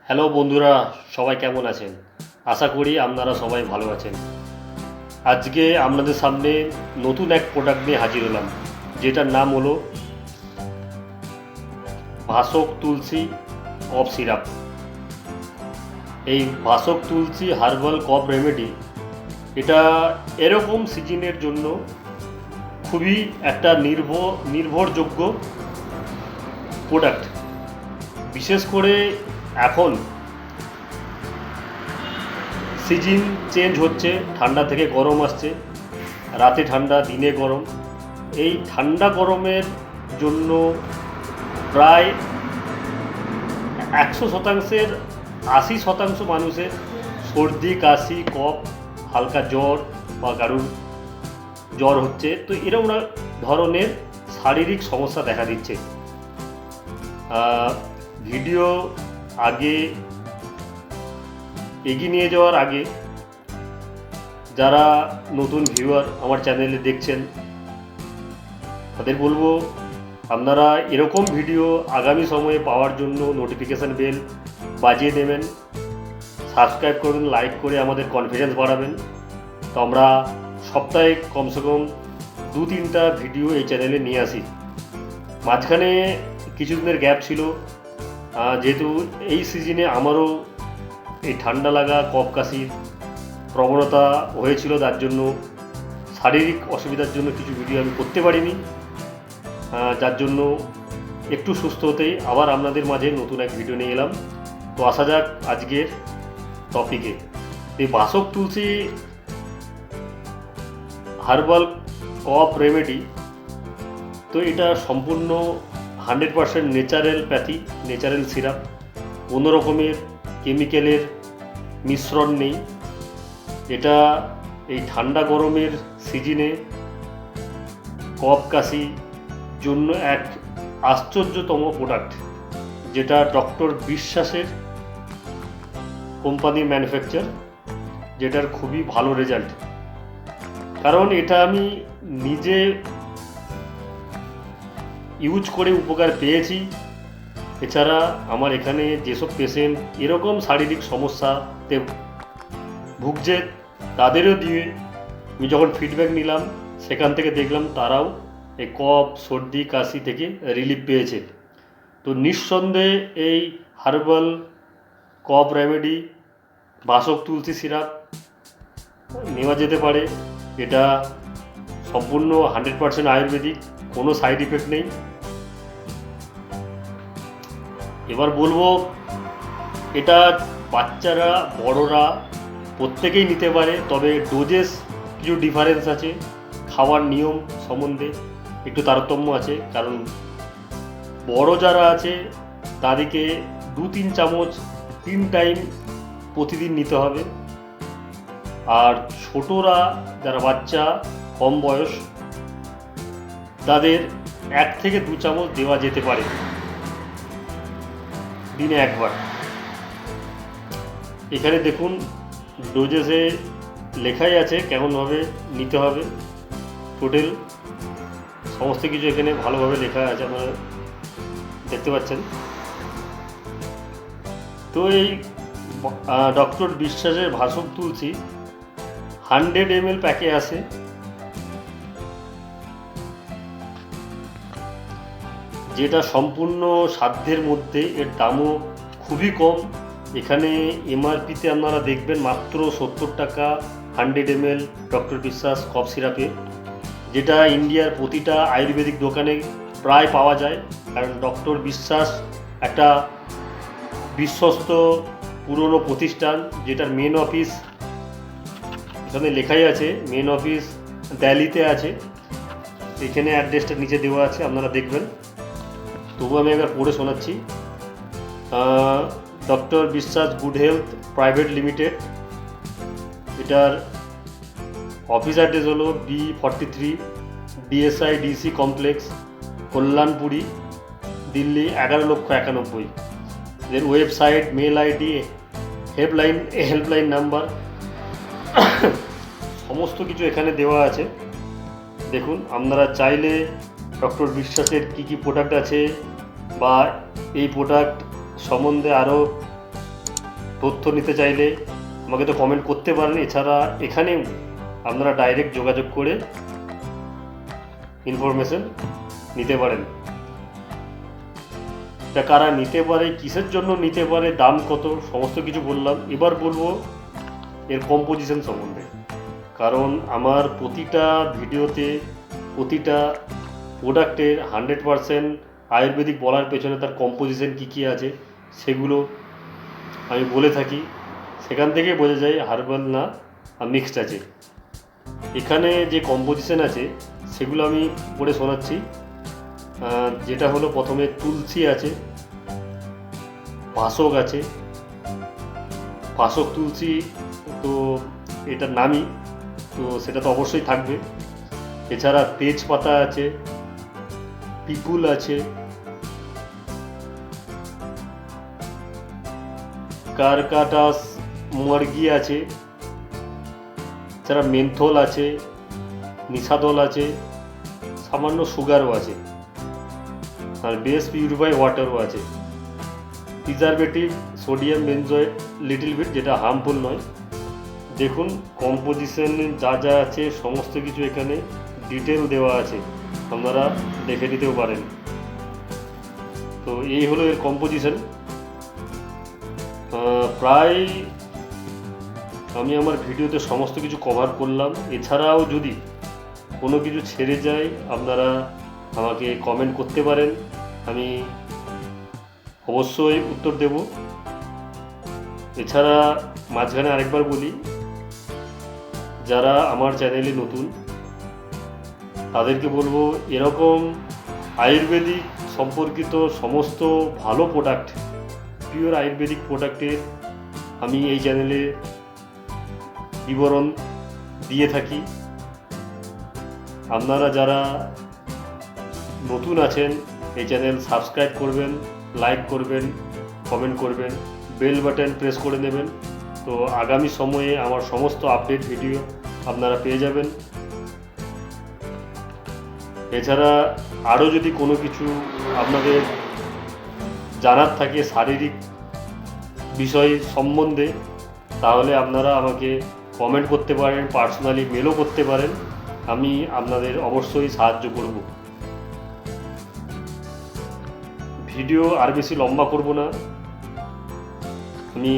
Hello বন্ধুরা, সবাই কেমন আছেন? আশা করি আপনারা সবাই ভালো আছেন। আজকে আপনাদের সামনে নতুন এক প্রোডাক্ট নিয়ে হাজির হলাম, যেটার নাম হলো ভাসক তুলসী কফ সিরাপ। এই ভাসক তুলসী হার্বাল কফ রেমেডি এটা এরকম সিজনের জন্য খুবই একটা নির্ভরযোগ্য প্রোডাক্ট। বিশেষ করে এখন সিজন চেঞ্জ হচ্ছে, ঠান্ডা থেকে গরম আসছে, রাতে ঠান্ডা দিনে গরম। এই ঠান্ডা গরমের জন্য প্রায় 100%-এর 80% মানুষের সর্দি কাশি কফ হালকা জ্বর বা কারুর জ্বর হচ্ছে। তো এরকম ধরনের শারীরিক সমস্যা দেখা দিচ্ছে। ভিডিও আগে এগিয়ে নিয়ে যাওয়ার আগে যারা নতুন ভিউয়ার আমার চ্যানেলে দেখছেন তাদের বলবো, আপনারা এরকম ভিডিও আগামী সময়ে পাওয়ার জন্য নোটিফিকেশান বেল বাজিয়ে দেবেন, সাবস্ক্রাইব করুন, লাইক করে আমাদের কনফিডেন্স বাড়াবেন। তো আমরা সপ্তাহে কমসে কম 2-3টা ভিডিও এই চ্যানেলে নিয়ে আসি। মাঝখানে কিছুদিনের গ্যাপ ছিল, যেহেতু এই সিজনে আমারও এই ঠান্ডা লাগা কফ কাশির প্রবণতা হয়েছিল, তার জন্য শারীরিক অসুবিধার জন্য কিছু ভিডিও আমি করতে পারিনি, যার জন্য একটু সুস্থ হতেই আবার আপনাদের মাঝে নতুন এক ভিডিও নিয়ে এলাম। তো আসা যাক আজকের টপিকে। এই ভাসক তুলসী হার্বাল কফ রেমেডি, তো এটা সম্পূর্ণ 100% ন্যাচারাল সিরাপ। কোনো রকমের কেমিক্যালের মিশ্রণ নেই। এটা এই ঠান্ডা গরমের সিজনে কফ কাশি জন্য এক আশ্চর্যতম প্রোডাক্ট, যেটা ডক্টর বিশ্বাসের কোম্পানি ম্যানুফ্যাকচার, যেটার খুবই ভালো রেজাল্ট। কারণ এটা আমি নিজে ইউজ করে উপকার পেয়েছি। এছাড়া আমার এখানে যেসব পেশেন্ট এরকম শারীরিক সমস্যাতে ভুগছে তাদেরও দিয়ে আমি যখন ফিডব্যাক নিলাম, সেখান থেকে দেখলাম তারাও এই কফ সর্দি কাশি থেকে রিলিফ পেয়েছে। তো নিঃসন্দেহে এই হার্বাল কফ রেমেডি ভাসক তুলসী সিরাপ নেওয়া যেতে পারে। এটা সম্পূর্ণ 100% আয়ুর্বেদিক, কোনো সাইড ইফেক্ট নেই। এবার বলবো, এটা বাচ্চারা বড়রা প্রত্যেকেই নিতে পারে, তবে ডোজেস কিছু ডিফারেন্স আছে, খাওয়ার নিয়ম সম্বন্ধে একটু তারতম্য আছে। কারণ বড় যারা আছে তাদেরকে 2-3 চামচ 3 টাইম প্রতিদিন নিতে হবে, আর ছোটরা যারা বাচ্চা কম বয়স তাদের 1 থেকে 2 চামচ দেওয়া যেতে পারে দিনে একবার। এখানে দেখুন ডোজেসে লেখাই আছে কেমনভাবে নিতে হবে, টোটাল সমস্ত কিছু এখানে ভালোভাবে লেখা আছে, আপনারা দেখতে পাচ্ছেন। তো এই ডক্টর বিশ্বাসের ভাসক তুলসী 100 ml প্যাকে আসে। যেটা সম্পূর্ণ সাধ্যের মধ্যে, এর দামও খুবই কম। এখানে এমআরপিতে আপনারা দেখবেন মাত্র 70 টাকা 100 ml ডক্টর বিশ্বাস কফ সিরাপে, যেটা ইন্ডিয়ার প্রতিটা আয়ুর্বেদিক দোকানে প্রায় পাওয়া যায়। কারণ ডক্টর বিশ্বাস একটা বিশ্বস্ত পুরনো প্রতিষ্ঠান, যেটার মেন অফিস এখানে লেখাই আছে, মেন অফিস দিল্লিতে আছে। এখানে অ্যাড্রেসটা নিচে দেওয়া আছে, আপনারা দেখবেন। তবু আমি একবার পড়ে শোনাচ্ছি। Doctor Biswas good health private limited, এটার অফিস অ্যাড্রেস হলো B43 DSIDC complex, Kalyanpuri, Delhi 11,91,000। এর website, mail ID, helpline number সমস্ত কিছু এখানে দেওয়া আছে। দেখুন, আপনারা চাইলে ডক্টর বিশ্বাসের কী কী প্রোডাক্ট আছে বা এই প্রোডাক্ট সম্বন্ধে আরও তথ্য নিতে চাইলে আমাকে তো কমেন্ট করতে পারেন। এছাড়া এখানেও আপনারা ডাইরেক্ট যোগাযোগ করে ইনফরমেশন নিতে পারেন। তা কারা নিতে পারে, কিসের জন্য নিতে পারে, দাম কত, সমস্ত কিছু বললাম। এবার বলবো এর কম্পোজিশন সম্বন্ধে। কারণ আমার প্রতিটা ভিডিওতে প্রতিটা প্রোডাক্টের 100% আয়ুর্বেদিক বলার পেছনে তার কম্পোজিশন কী কী আছে সেগুলো আমি বলে থাকি। সেখান থেকে বোঝা যায় হার্বাল না মিক্সড আছে। এখানে যে কম্পোজিশন আছে সেগুলো আমি পড়ে শোনাচ্ছি। যেটা হলো, প্রথমে তুলসী আছে, ভাসক আছে। ভাসক তুলসী তো এটার নামই, তো সেটা তো অবশ্যই থাকবে। এছাড়া তেজপাতা আছে, পিপুল আছে, কারকাটাস মুরগি আছে, এছাড়া মেন্থল আছে, নিশাদল আছে, সামান্য সুগারও আছে, আর বেস পিউরিফাই ওয়াটারও আছে। Preservative sodium benzoate little bit, যেটা হার্মফুল নয়। দেখুন কম্পোজিশন যা যা আছে সমস্ত কিছু এখানে ডিটেল দেওয়া আছে, আপনারা দেখে নিতেও পারেন। তো এই হলো এর কম্পোজিশন। প্রায় আমি আমার ভিডিওতে সমস্ত কিছু কভার করলাম। এছাড়াও যদি কোনো কিছু ছেড়ে যায় আপনারা আমাকে কমেন্ট করতে পারেন, আমি অবশ্যই উত্তর দেব। এছাড়া মাঝখানে আরেকবার বলি, যারা আমার চ্যানেলে নতুন তাদেরকে বলবো এরকম আয়ুর্বেদিক সম্পর্কিত সমস্ত ভালো প্রোডাক্ট, পিওর আয়ুর্বেদিক প্রোডাক্টের আমি এই চ্যানেলে বিবরণ দিয়ে থাকি। আপনারা যারা নতুন আছেন এই চ্যানেল সাবস্ক্রাইব করবেন, লাইক করবেন, কমেন্ট করবেন, বেল বাটন প্রেস করে নেবেন। তো আগামী সময়ে আমার সমস্ত আপডেট ভিডিও আপনারা পেয়ে যাবেন। এছাড়া আরও যদি কোনো কিছু আপনাদের জানার থাকে শারীরিক বিষয় সম্বন্ধে, তাহলে আপনারা আমাকে কমেন্ট করতে পারেন, পার্সোনালি মেলও করতে পারেন, আমি আপনাদের অবশ্যই সাহায্য করব। ভিডিও আর বেশি লম্বা করব না, আমি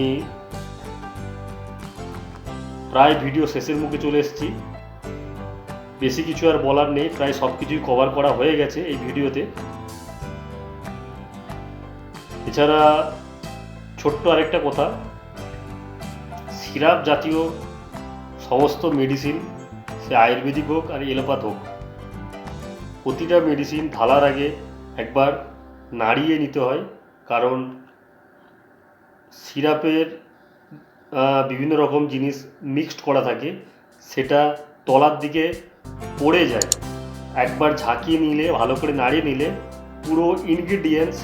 প্রায় ভিডিও শেষের মুখে চলে এসেছি। বেশি কিছু আর বলার নেই, প্রায় সব কিছুই কভার করা হয়ে গেছে এই ভিডিওতে। এছাড়া ছোট্ট আরেকটা কথা, সিরাপ জাতীয় সমস্ত মেডিসিন, সে আয়ুর্বেদিক হোক আর এলোপ্যাথ হোক, প্রতিটা মেডিসিন ঢালার আগে একবার নাড়িয়ে নিতে হয়। কারণ সিরাপের বিভিন্ন রকম জিনিস মিক্সড করা থাকে, সেটা তলার দিকে পড়ে যায়। একবার ঝাঁকিয়ে নিলে, ভালো করে নাড়িয়ে নিলে পুরো ইনগ্রিডিয়েন্টস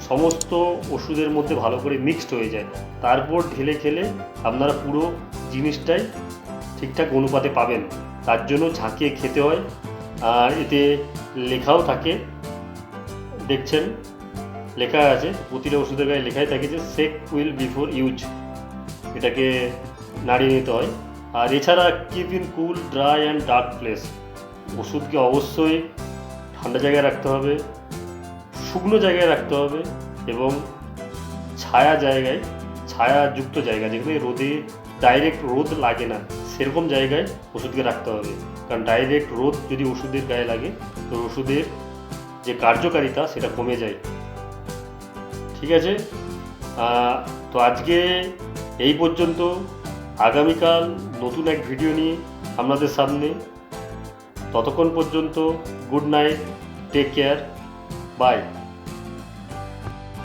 সমস্ত ওষুধের মধ্যে ভালো করে মিক্সড হয়ে যায়। তারপর ঢেলে খেলে আপনারা পুরো জিনিসটাই ঠিকঠাক অনুপাতে পাবেন। তার জন্য ঝাঁকিয়ে খেতে হয়। আর এতে লেখাও থাকে, দেখছেন লেখা আছে, প্রতিটা ওষুধের গায়ে লেখাই থাকে যে সেক উইল বিফোর ইউজ, এটাকে নাড়িয়ে নিতে হয়। আর এছাড়া keep in cool, dry and dark place, ওষুধকে অবশ্যই ঠান্ডা জায়গায় রাখতে হবে, শুকনো জায়গায় রাখতে হবে এবং ছায়া জায়গায়, ছায়াযুক্ত জায়গা, যেখানে রোদে ডাইরেক্ট রোদ লাগে না সেরকম জায়গায় ওষুধকে রাখতে হবে। কারণ ডাইরেক্ট রোদ যদি ওষুধের গায়ে লাগে তো ওষুধের যে কার্যকারিতা সেটা কমে যায়। ঠিক আছে, তো আজকে এই পর্যন্ত। আগামীকাল নতুন এক ভিডিও নিয়ে আপনাদের সামনে। ততক্ষণ পর্যন্ত good night, take care, by.